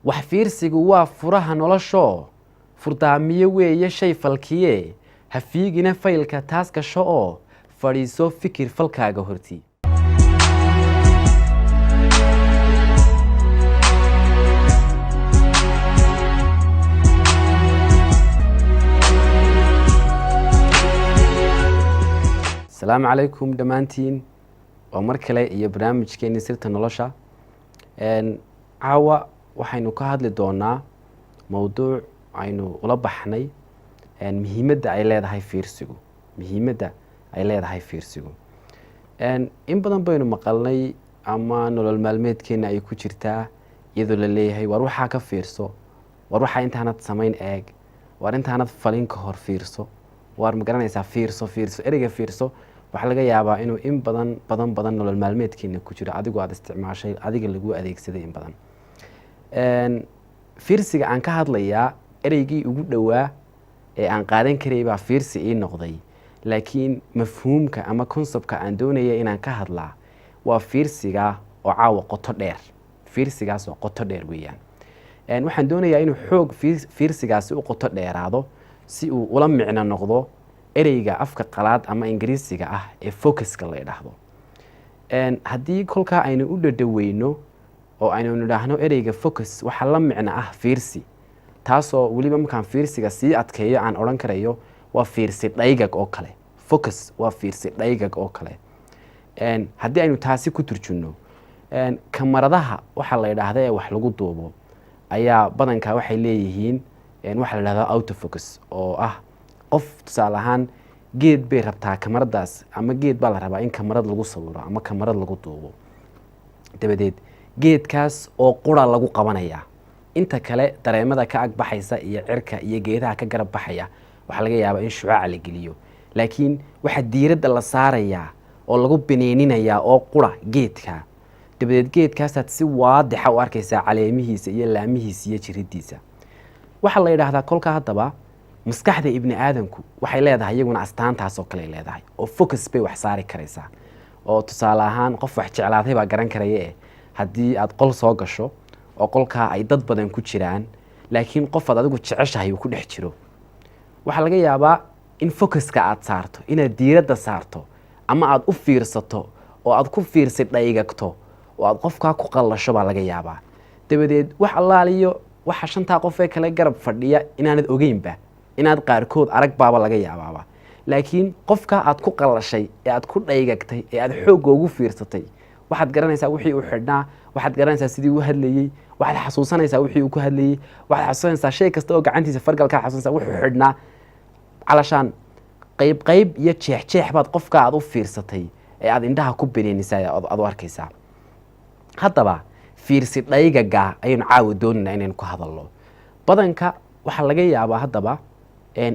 wax fiirsigu waa furaha nolosho furdaamiye weeye shay falkiye ha fiigina faylka taas gasho oo fadhiiso fikir falkaaga hortii. السلام عليكم دمانتين ومركلة iyo barnaamijkeeni sirta nolosha caawa waxaynu ka hadli doonaa mowduuc aynu ula baxnay muhiimadda ay leedahay fiirsigu in badan baynu maqalnay ama nolol maalmeedkeena ay ku jirtaa iyadoo la leeyahay war waxaa ka fiirso war waxa intaanad samayn eeg war intaanad falin ka hor fiirso war ma garanaysaa fiirso ereyga fiirso waxa laga yaabaa inuu in badan nolol maalmeedkeena ku jiro adigu aad isticmaashay adiga lagu adeegsaday in badan fiirsiga aan ka hadlayaa ereygii ugu dhawaa ee aan qaadan karay baa fiirsi ii noqday laakiin mafhuumka ama conceptka aan doonaya inaan ka hadlaa waa fiirsiga oo caawa qoto dheer fiirsigaas oo qoto dheer weeyaan waxaan doonayaa inuu xoog fiirsigaasi u qoto dheeraado si uu ula micno noqdo ereyga afka qalaad ama ingiriisiga ah ee focuska la yidhaahdo haddii kolkaa aynu u dhadhaweyno oo aynu nidhaahno ereyga focus waxa la micno ah fiirsi taasoo weliba markaan fiirsiga sii adkeeyo aan odhan karayo waa fiirsi dhaygag oo kale focus waa fiirsi dhaygag oo kale haddii aynu taasi ku turjunno kamaradaha waxa la yidhaahda ee wax lagu duubo ayaa badankaa waxay leeyihiin waxa la yidhahdaa autofocus oo ah qof tusaale ahaan geed bay rabtaa kamaradaas ama geed baa la rabaa in kamarad lagu sawiro ama kamarad lagu duubo dabadeed geedkaas oo qura lagu qabanaya inta kale dareemada ka ag baxaysa iyo cirka iyo geedaha ka garab baxaya waxaa laga yaabaa in shucaaca la geliyo laakiin waxa diiradda la saarayaa oo lagu bineeninayaa oo qura geedka dabadeed geedkaasaad si waadixa u arkaysaa caleemihiisa iyo laamihiisa iyo jiridiisa waxaa la yidhaahdaa kolkaa haddaba maskaxda ibni aadamku waxay leedahay iyaguna astaantaasoo kale leedahay oo focus bay wax saari karaysaa oo tusaale ahaan qof wax jeclaaday baa garan karaya haddii aad qol soo gasho oo qolkaa ay dad badan ku jiraan laakiin qofaad adigu jeceshahay uu ku dhex jiro waxaa laga yaabaa in focuska aad saarto inaad diiradda saarto ama aad u fiirsato oo aad ku fiirsi dhaygagto oo aad qofkaa ku qallasho baa laga yaabaa dabadeed wax allaaliyo waxa shantaa qof ee kale garab fadhiya inaanad ogeynba inaad qaarkood arag baaba laga yaabaaba laakiin qofkaa aad ku qallashay ee aad ku dhaygagtay ee aad xoogga ugu fiirsatay waxaad garanaysaa wixii uu xidhnaa waxaad garanaysaa sidii uu hadlayey waxaad xasuusanaysaa wixii uu ku hadlayey waxaad xasuusanaysaa shay kasta oo gacantiisa fargalkaa xasuusanaysaa wuxuu xidhnaa calashaan qayb iyo jeex baad qofka aad u fiirsatay ee aad indhaha ku beneenisay aad u arkaysaa haddaba fiirsi dhaygaga ayaynu caawa doonaynaa inaynu ku hadalno badanka waxaa laga yaabaa haddaba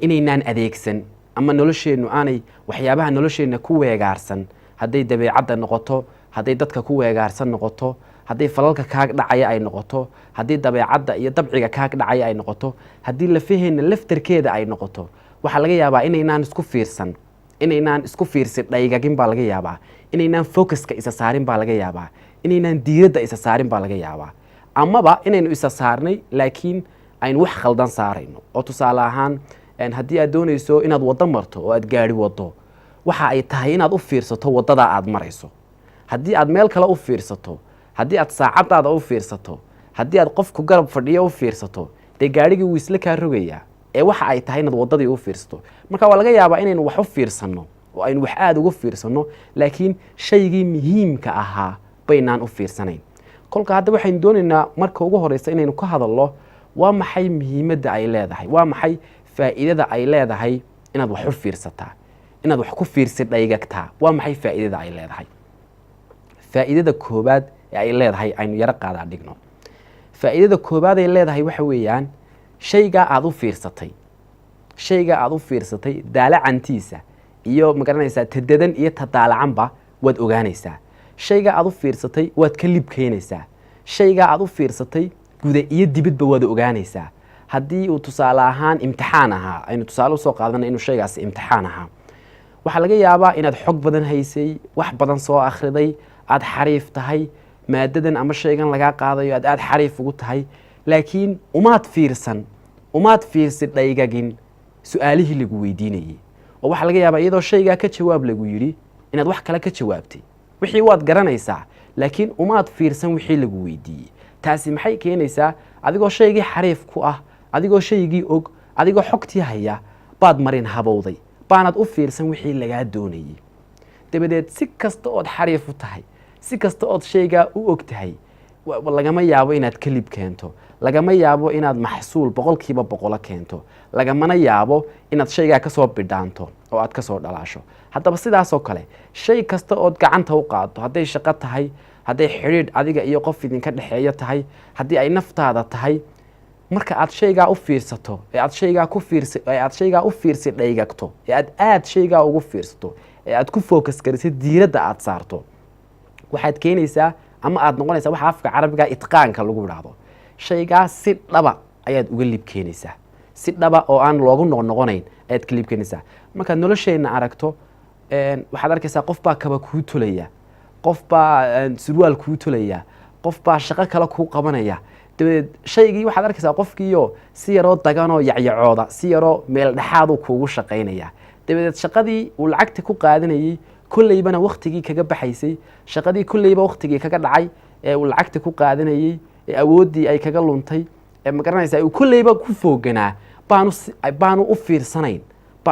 inaynaan adeegsan ama nolosheennu aanay waxyaabaha nolosheenna ku weegaarsan hadday dabeecadda noqoto hadday dadka ku weegaarsan noqoto hadday falalka kaag dhacaya ay noqoto haddii dabeecadda iyo dabciga kaag dhacaya ay noqoto haddii lafaheenna laftarkeeda ay noqoto waxaa laga yaabaa inaynaan isku fiirsi dhaygagin baa laga yaabaa inaynaan focuska isa saarin baa laga yaabaa inaynaan diiradda isa saarin baa laga yaabaa amaba inaynu isa saarnay laakiin aynu wax khaldan saarayno oo tusaale ahaan haddii aad doonayso inaad waddo marto oo aad gaari waddo waxa ay tahay inaad u fiirsato waddadaa aad marayso haddii aad meel kale u fiirsato haddii aad saacaddaada u fiirsato haddii aad qofku garab fadhiyo u fiirsato dee gaarhigii wuu isla kaa rogayaa ee waxa ay tahay inaad waddadii u fiirsato marka waa laga yaabaa inaynu wax u fiirsanno oo aynu wax aada uga fiirsanno laakiin shaygii muhiimka ahaa baynaan u fiirsanayn kolka hadda waxaynu doonaynaa marka ugu horeysa inaynu ka hadalno waa maxay muhiimadda ay leedahay waa maxay faa'iidada ay leedahay inaad wax u fiirsataa inaad wax ku fiirsi dhaygagtaa waa maxay faa'iidada ay leedahay faa'iidada koobaad ee ay leedahay aynu yaro qaadaa dhigno faa'iidada koobaad ay leedahay waxa weeyaan shaygaa aad u fiirsatay daalacantiisa iyo magaranaysaa tadadan iyo tadaalacanba waad ogaanaysaa shaygaa aad u fiirsatay waad ka libkeynaysaa shaygaa aad u fiirsatay guda iyo dibadba waad ogaanaysaa haddii uu tusaale ahaan imtixaan ahaa aynu tusaale usoo qaadanay inuu shaygaasi imtixaan ahaa waxaa laga yaabaa inaad xog badan haysay wax badan soo akhriday aad xariif tahay maadadan ama shaygan lagaa qaadayo aad xariif ugu tahay laakiin umaad fiirsi dhaygagin su-aalihii lagu weydiinayay oo waxaa laga yaabaa iyadoo shaygaa ka jawaab lagu yidhi inaad wax kale ka jawaabtay wixii waad garanaysaa laakiin umaad fiirsan wixii lagu weydiiyey taasi maxay keenaysaa adigoo shaygii xariif ku ah adigoo shaygii og adigoo xogtii haya baad marin habowday baanad u fiirsan wixii lagaa doonayay dabadeed si kasta ood xariif u tahay si kasta ood shaygaa u og tahay lagama yaabo inaad kalib keento lagama yaabo inaad maxsuul 100% keento lagamana yaabo inaad shaygaa kasoo bidhaanto oo aad kasoo dhalaasho haddaba sidaasoo kale shay kasta ood gacanta u qaado hadday shaqo tahay hadday xidhiidh adiga iyo qof idinka dhexeeyo tahay haddii ay naftaada tahay marka aad shaygaa u fiirsato ee aad shaygaa u fiirsi dhaygagto ee aad shaygaa ugu fiirsato ee aad ku focus garisid diiradda aad saarto waxaad keenaysaa ama aad noqonaysaa waxa afka carabiga itqaanka lagu yiraahdo shaygaa si dhaba ayaad uga lib keenaysaa si dhaba oo aan loogu noqonayn ayaad ka lib keenaysaa markaad nolosheena aragto waxaad arkaysaa qof baa kaba kuu tulaya qof baa surwaal kuu tulaya qof baa shaqo kale kuu qabanaya dabadeed shaygii waxaad arkaysaa qofkiiyo si yaroo daganoo yacyacooda si yaroo meel dhexaadu kuugu shaqaynaya dabadeed shaqadii uu lacagta ku qaadanayay kolleybana waqtigii kaga baxaysay shaqadii kolleyba waqtigii kaga dhacay ee uu lacagta ku qaadanayay ee awooddii ay kaga luntay ee ma garanaysaa uu kolleyba ku fooganaa baanu u fiirsanayn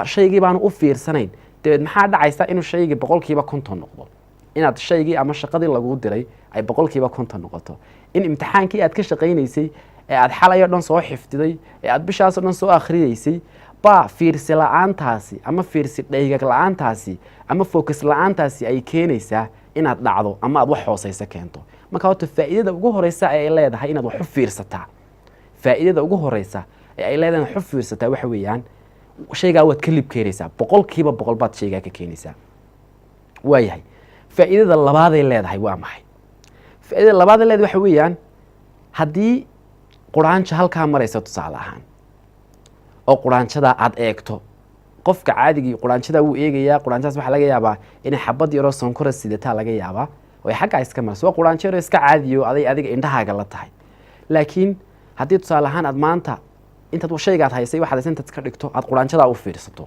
shaygii baanu u fiirsanayn dabeed maxaa dhacaysa inuu shaygii 100% noqdo inaad shaygii ama shaqadii lagu diray ay 100% noqoto in imtixaankii aad ka shaqaynaysay ee aad xalay oo dhan soo xifdiday ee aad bishaas oo dhan soo akhriyeysay baa fiirsi la'aantaasi ama fiirsi dhaygag la'aantaasi ama focus la'aantaasi ay keenaysaa inaad dhacdo ama aad wax hooseysa keento marka horta faa'iidada ugu horeysa ee ay leedahay inaad wax u fiirsataa faa'iidada ugu horeysa ee ay leedahay wax u fiirsataa waxa weeyaan shaygaa waad ka lib keenaysaa 100% baad shaygaa ka keenaysaa waayahay faa'iidada labaad ay leedahay waa maxay faa'iidada labaad ee leedahay waxa weeyaan haddii quraanjo halkaa maraysa tusaale ahaan oo quraanjada aad eegto qofka caadigii quraanjada uu eegayaa quraanjadaas waxa laga yaabaa in xabad yaro sonkora sidata laga yaabaa oo xagga iska marso waa quraanjo yaro iska caadiyo adiga indhahaaga la tahay laakiin haddii tusaale ahaan aad maanta intaad shaygaad haysay waxaad intaad ka dhigto aad quraanjada u fiirsato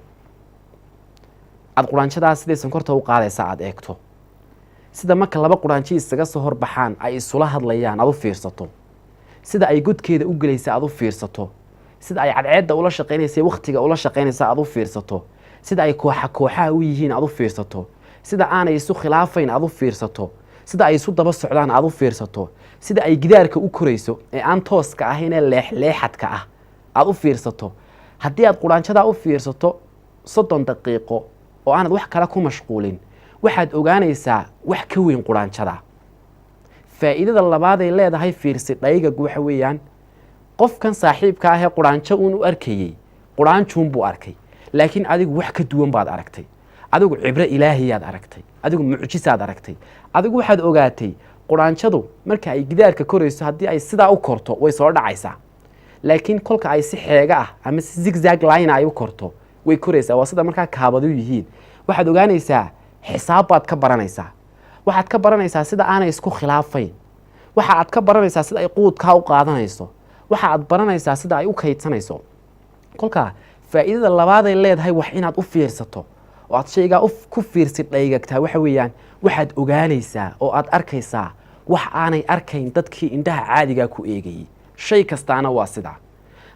aad quraanjadaas sidee sonkorta u qaadaysa aad eegto sida marka laba quraanjo isaga soo horbaxaan ay isula hadlayaan aad u fiirsato sida ay godkeeda u galaysa aad u fiirsato sida ay cadceedda ula shaqeynaysa waqtiga ula shaqeynaysa aad u fiirsato sida ay kooxaha u yihiin aad u fiirsato sida aanay isu khilaafayn aad u fiirsato sida ay isu daba socdaan aad u fiirsato sida ay gidaarka u korayso ee aan tooska ahayn ee leexleexadka ah aad u fiirsato haddii aad quraanjada u fiirsato 30 daqiiqo oo aanad wax kale ku mashquulin waxaad ogaanaysaa wax ka weyn quraanjada faa'iidada labaad ay leedahay fiirsi dhaygagu waxa weeyaan qofkan saaxiibka ah ee quraanjo uu u arkayay quraanjuun buu arkay laakiin adigu wax ka duwan baad aragtay adigu cibro ilaahiyaad aragtay adigu mucjisaad aragtay adigu waxaad ogaatay quraanjadu marka ay gidaarka korayso haddii ay sidaa u korto way soo dhacaysaa laakiin kolka ay si xeega ah ama si zigzag line ay u korto way koraysaa waa sida markaa kaabadu yihiin waxaad ogaanaysaa xisaab baad ka baranaysaa waxaad ka baranaysaa sida aanay isku khilaafayn waxa aad ka baranaysaa sida ay quudka u qaadanayso waxa aad baranaysaa sida ay u kaydsanayso kolka faa'iidada labaad ay leedahay wax inaad u fiirsato oo aad shaygaa ku fiirsid dhaygagtaa waxa weeyaan waxaad ogaanaysaa oo aad arkaysaa wax aanay arkayn dadkii indhaha caadigaa ku eegayay shay kastaana waa sidaa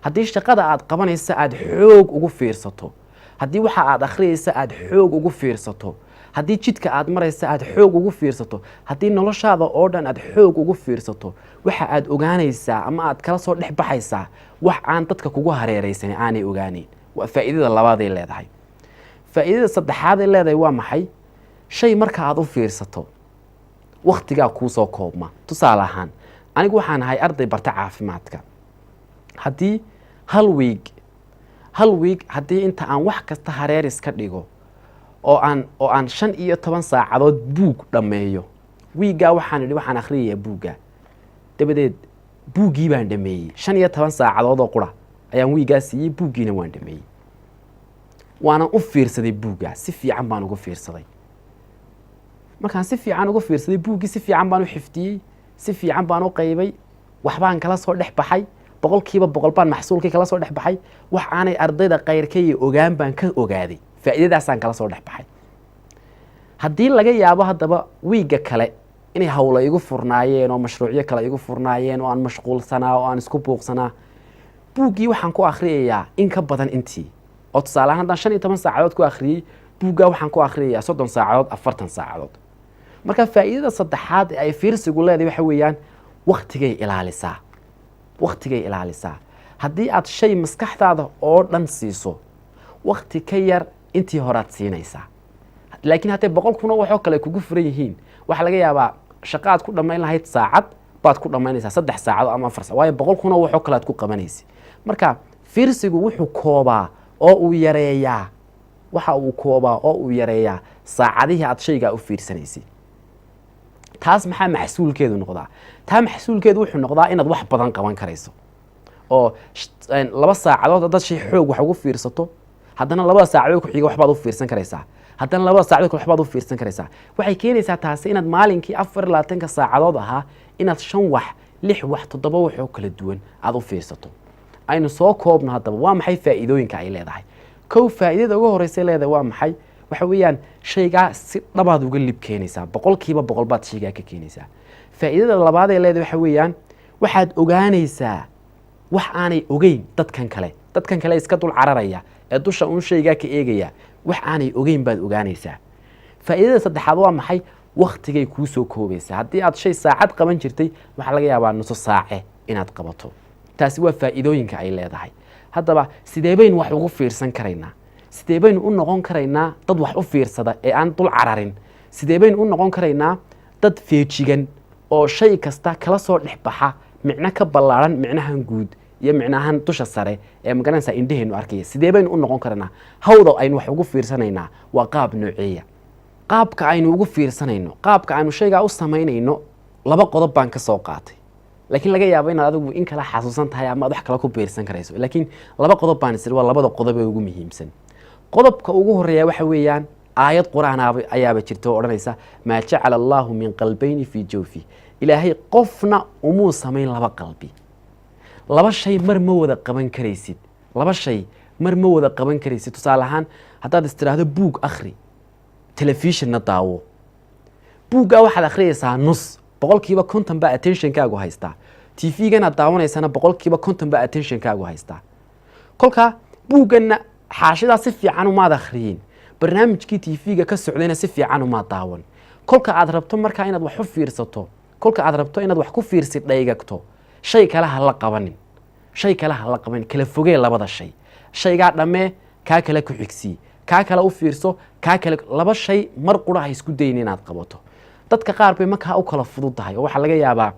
haddii shaqada aad qabanaysa aad xoog ugu fiirsato haddii waxa aad akhriyaysa aad xoog ugu fiirsato haddii jidka aad maraysa aad xoog ugu fiirsato haddii noloshaada oo dhan aad xoog ugu fiirsato waxa aad ogaanaysaa ama aad kala soo dhex baxaysaa wax aan dadka kugu hareeraysan aanay ogaanin waa faa'iidada labaad ay leedahay faa'iidada saddexaad ay leedahay waa maxay shay marka aad u fiirsato waqtigaa kuu soo koobma tusaale ahaan anigu waxaan ahay arday barta caafimaadka haddii hal week haddii inta aan wax kasta hareer iska dhigo oo aan 15 saacadood buug dhammeeyo wiigaa waxaan akhriyayaa buugga dabadeed buuggii baan dhameeyey 15 saacadood oo qura ayaan wiigaa siiyey buuggiina waan dhameeyey waana u fiirsaday buugga si fiican baan ugu fiirsaday markaan si fiican ugu fiirsaday buuggii si fiican baan u xifdiyey si fiican baan u qaybay waxbaan kala soo dhex baxay boqolkiiba boqol baan maxsuulkii kala soo dhex baxay wax aanay ardayda qayrkay ogaan baan ka ogaaday faa'iidadaasaan kala soo dhex baxay haddii laga yaabo haddaba wiigga kale inay hawla igu furnaayeen oo mashruucyo kale igu furnaayeen oo aan mashquulsanaa oo aan isku buuqsanaa buuggii waxaan ku akhriyayaa in ka badan intii oo tusaale ahaan haddaan 15 saacadood ku akhriyey buuggaa waxaan ku akhriyayaa 30 saacadood 40 saacadood marka faa'iidada saddexaad ee ay fiirsigu leedahay waxa weeyaan waqtigay ilaalisaa haddii aad shay maskaxdaada oo dhan siiso waqti ka yar intii horaad siinaysaa laakiin haddii 100 kun oo waxoo kale kugu furan yihiin waxa laga yaabaa shaqo aad ku dhammayn lahayd saacad baad ku dhammaynaysaa 3 saacadood ama 4 saacadood waayo 100 kun oo waxoo kale aad ku qabanaysid marka fiirsigu wuxuu koobaa oo uu yareeyaa saacadihii aad shaygaa u fiirsanaysay taas maxaa maxsuulkeedu noqdaa maxsuulkeedu wuxuu noqdaa inaad wax badan qaban karayso oo 2 saacadood haddaad shay xoog wax ugu fiirsato haddana 2 saacadood ku xiga waxbaad u fiirsan karaysaa haddana 2 saacadood waxbaad u fiirsan karaysaa waxay keenaysaa taasi inaad maalinkii 24 saacadood ahaa inaad 5 wax 6 wax 7 wax oo kala duwan aad u fiirsato aynu soo koobno haddaba waa maxay faa'iidooyinka ay leedahay kow faa'iidada ugu horeysa leedahay waa maxay waxa weeyaan shaygaa si dhabaad uga lib keenaysaa boqolkiiba boqol baad shaygaa ka keenaysaa faa'iidada labaad ee leedahay waxa weeyaan waxaad ogaanaysaa wax aanay ogeyn dadkan kale iska dul cararaya ee dusha uun shaygaa ka eegaya wax aanay ogeyn baad ogaanaysaa faa'iidada saddexaad waa maxay waqtigay kuu soo koobaysaa haddii aad shay saacad qaban jirtay waxaa laga yaabaa nuso saace inaad qabato taasi waa faa'iidooyinka ay leedahay haddaba sidee baynu wax ugu fiirsan karaynaa sidee baynu u noqon karaynaa dad wax u fiirsada ee aan dul cararin sidee baynu u noqon karaynaa dad feejigan oo shay kasta kala soo dhex baxa micno ka ballaaran micnahan guud iyo micnahan dusha sare ee magaranaysaa indhaheenu arkaya sidee baynu u noqon karaynaa hawda aynu wax ugu fiirsanaynaa waa qaab nooceeya qaabka aynu ugu fiirsanayno qaabka aynu shaygaa u samaynayno 2 qodob baan ka soo qaatay laakiin laga yaabo inaad adigu in kala xasuusan tahay ama wax kala ku beersan karayso laakiin 2 qodob baan isir waa 2 qodob ee ugu muhiimsan qodobka ugu horeeya waxa weeyaan aayad quraan ayaaba jirta oo oranaysa ma ja'ala Allahu min qalbayni fi jawfi ilaahay qofna umuu samayn 2 qalbi 2 shay mar ma wada qaban karaysid tusaale ahaan haddaad istiraahdo buug akhri telefishinna daawo buugga waxaad akhriyaysaa nus boqolkiiba 50 baa attention-kaagu haystaa TV-gana daawanaysana boqolkiiba 50 baa attention-kaagu haystaa kolka buugganna xaashidaa si fiican umaad akhriyin barnaamijkii TV-ga ka socdayna si fiican umaad daawan kolka aad rabto markaa inaad wax u fiirsato kolka aad rabto inaad wax ku fiirsid dhaygagto shay kale ha la qabanin kala fogee labada shay shaygaa dhammee kaa kale ku xigsii kaa kale u fiirso kaa kale 2 shay mar qura ha isku dayin inaad qabato dadka qaar bay markaa u kala fududahay oo waxaa laga yaabaa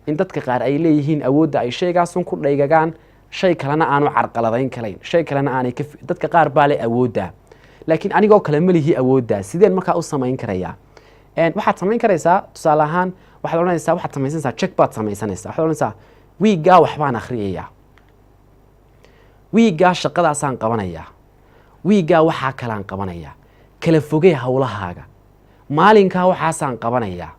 in dadka qaar ay leeyihiin awoodda ay shaygaasun ku dhaygagaan shay kalena aanu carqaladayn kalayn shay kalena aanay dadka qaar baa leh awoodda laakiin anigoo kale ma lihi awoodda sideen markaa u samayn karayaa waxaad samayn karaysaa tusaale ahaan waxaad odhanaysaa waxaad samaysanaysaa check baad samaysanaysaa waxaad odhanaysaa wiiggaa waxbaan akhriyayaa wiiggaa shaqadaasaan qabanayaa wiiggaa waxaa kalaan qabanayaa kala fogee hawlahaaga maalinkaa waxaasaan qabanayaa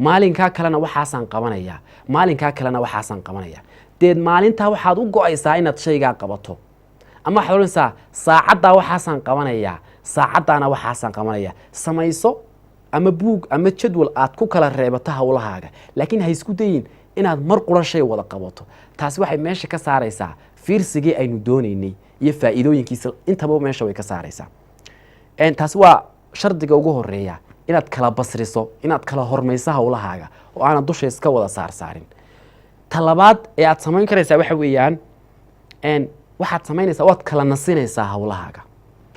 maalinkaa kalena waxaasaan qabanayaa maalinkaa kalena waxaasaan qabanayaa deed maalintaa waxaad u go'aysaa inaad shaygaa qabato ama waxaad odhanaysaa saacaddaa waxaasaan qabanayaa saacaddaana waxaasaan qabanayaa samayso ama buug ama jadwal aad ku kala reebato hawlahaaga laakiin ha isku dayin inaad mar qura shay wada qabato taasi waxay meesha ka saaraysaa fiirsigii aynu doonaynay iyo faa'iidooyinkiisa intaba meesha way ka saaraysaa taasi waa shardiga ugu horeeya inaad kala basriso inaad kala hormayso hawlahaaga oo aanad dusha iska wada saarsaarin talabaad ee aad samayn karaysaa waxa weeyaan waxaad samaynaysaa waad kala nasinaysaa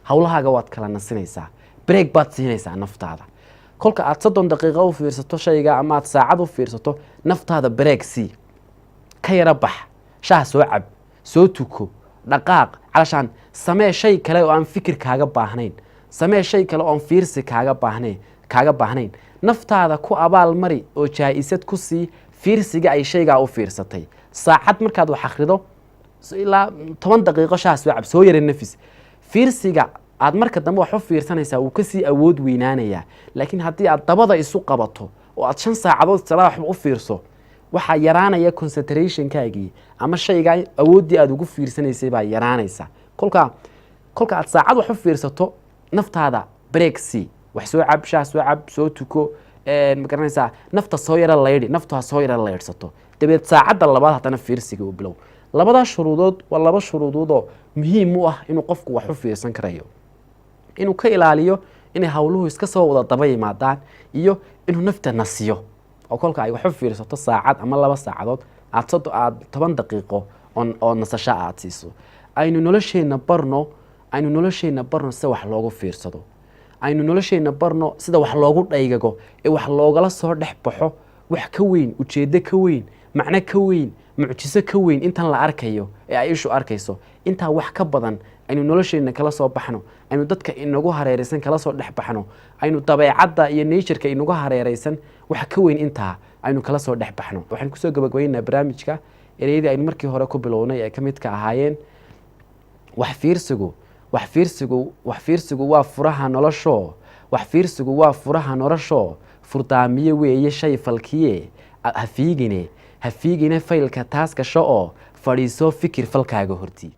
hawlahaaga waad kala nasinaysaa break baad siinaysaa naftaada kolka aad 30 daqiiqo u fiirsato shayga ama aad saacad u fiirsato naftaada break sii ka yara bax shaah soo cab soo tuko dhaqaaq calashaan samee shay kale oo aan fikir kaaga baahnayn samee shay kale oo aan fiirsi kaaga baahnayn naftaada ku abaal mari oo jaa'isad ku sii fiirsiga ay shaygaa u fiirsatay saacad markaad wax akhrido ilaa 10 daqiiqo shaah soo cab soo yara nafis fiirsiga aad marka dambe wax u fiirsanaysaa uu ka sii awood weynaanayaa laakiin haddii aad dabada isu qabato oo aad 5 saacadood isla wax u fiirso waxaa yaraanaya concentrationkaagii ama shaygaa awooddii aad ugu fiirsanaysay baa yaraanaysa. kolka aad saacad wax u fiirsato naftaada breaksi, wax soo cab, shaah soo cab, soo tuko, ma garanaysaa, nafta soo yara laydhi, naftu ha soo yara laydhsato, dabeed saacadda labaad haddana fiirsiga u bilow. labadaa shuruudood waa laba shuruudoodoo muhiim u ah inuu qofku wax u fiirsan karayo, inuu ka ilaaliyo inay hawluhu iska soo wada daba yimaadaan, iyo inuu nafta nasiyo oo kolka ay wax u fiirsato saacad ama 2 saacadood aad 10 daqiiqo oo nasasho aad siiso. aynu nolosheena barno sida wax loogu fiirsado, aynu nolosheena barno sida wax loogu dhaygago, ee wax loogala soo dhex baxo wax ka weyn, ujeeddo ka weyn, macno ka weyn, mucjiso ka weyn intan la arkayo ee ay ishu arkayso. intaa wax ka badan aynu nolosheena kala soo baxno, aynu dadka inagu hareeraysan kala soo dhex baxno, aynu dabeecadda iyo nature-ka inagu hareeraysan wax ka weyn intaa aynu kala soo dhex baxno. waxaan kusoo gabagabaynaynaa barnaamijka ereyadii aynu markii hore ku bilownay ee ka midka ahaayeen wax fiirsigu waa furaha nolosho, wax fiirsigu waa furaha nolosho, furdaamiye weeye shay falkiye, ha fiigine faylka taas gasho oo fadhiiso fikir falkaaga hortii.